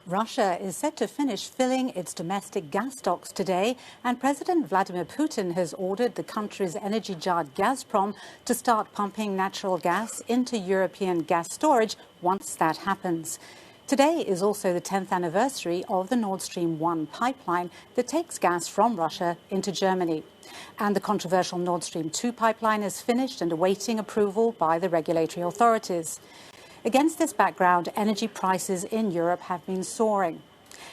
Russia is set to finish filling its domestic gas stocks today, and President Vladimir Putin has ordered the country's energy giant Gazprom to start pumping natural gas into European gas storage once that happens. Today is also the 10th anniversary of the Nord Stream 1 pipeline that takes gas from Russia into Germany. And the controversial Nord Stream 2 pipeline is finished and awaiting approval by the regulatory authorities. Against this background, energy prices in Europe have been soaring.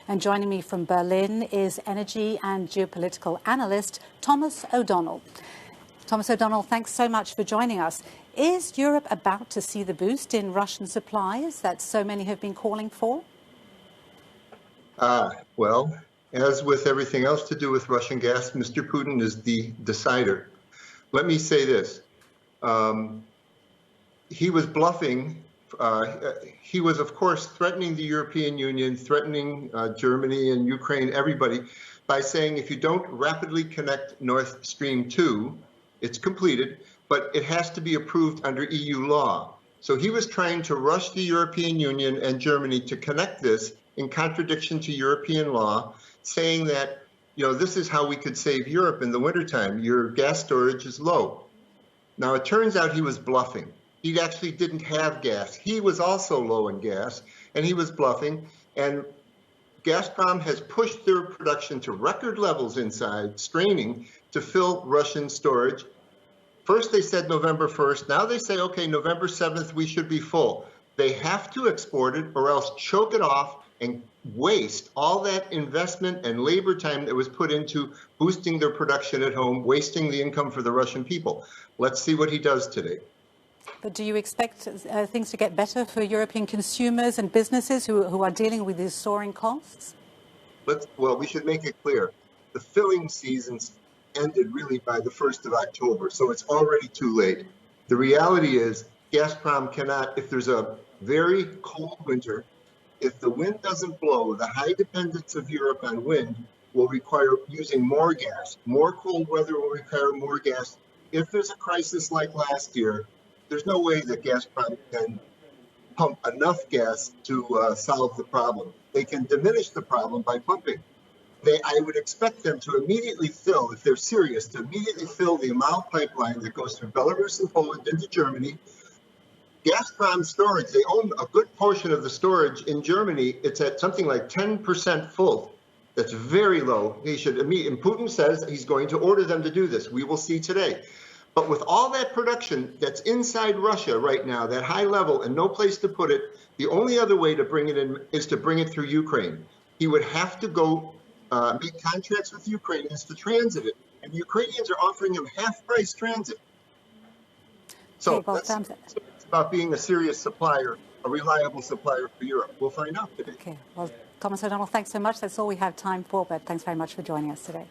And joining me from Berlin is energy and geopolitical analyst Thomas O'Donnell. Thomas O'Donnell, thanks so much for joining us. Is Europe about to see the boost in Russian supplies that so many have been calling for? Well, as with everything else to do with Russian gas, Mr. Putin is the decider. Let me say this. He was bluffing. He was, of course, threatening the European Union, threatening Germany and Ukraine, everybody, by saying if you don't rapidly connect Nord Stream 2, it's completed, but it has to be approved under EU law. So he was trying to rush the European Union and Germany to connect this in contradiction to European law, saying that, this is how we could save Europe in the wintertime. Your gas storage is low. Now, it turns out he was bluffing. He actually didn't have gas. He was also low in gas, and he was bluffing. And Gazprom has pushed their production to record levels inside, straining to fill Russian storage. First, they said November 1st. Now they say, okay, November 7th, we should be full. They have to export it or else choke it off and waste all that investment and labor time that was put into boosting their production at home, wasting the income for the Russian people. Let's see what he does today. But do you expect things to get better for European consumers and businesses who are dealing with these soaring costs? Well, we should make it clear. The filling seasons ended really by the 1st of October, so it's already too late. The reality is Gazprom cannot, if there's a very cold winter, if the wind doesn't blow, the high dependence of Europe on wind will require using more gas. More cold weather will require more gas. If there's a crisis like last year, there's no way that Gazprom can pump enough gas to solve the problem. They can diminish the problem by pumping. I would expect them to immediately fill, if they're serious, to immediately fill the Amal pipeline that goes through Belarus and Poland into Germany. Gazprom storage, they own a good portion of the storage in Germany. It's at something like 10% full. That's very low. He should immediately, and Putin says he's going to order them to do this. We will see today. But with all that production that's inside Russia right now, that high level and no place to put it, the only other way to bring it in is to bring it through Ukraine. He would have to go make contracts with Ukrainians to transit it. And the Ukrainians are offering him half-price transit. So it's about being a serious supplier, a reliable supplier for Europe. We'll find out today. Okay. Well, Thomas O'Donnell, thanks so much. That's all we have time for, but thanks very much for joining us today.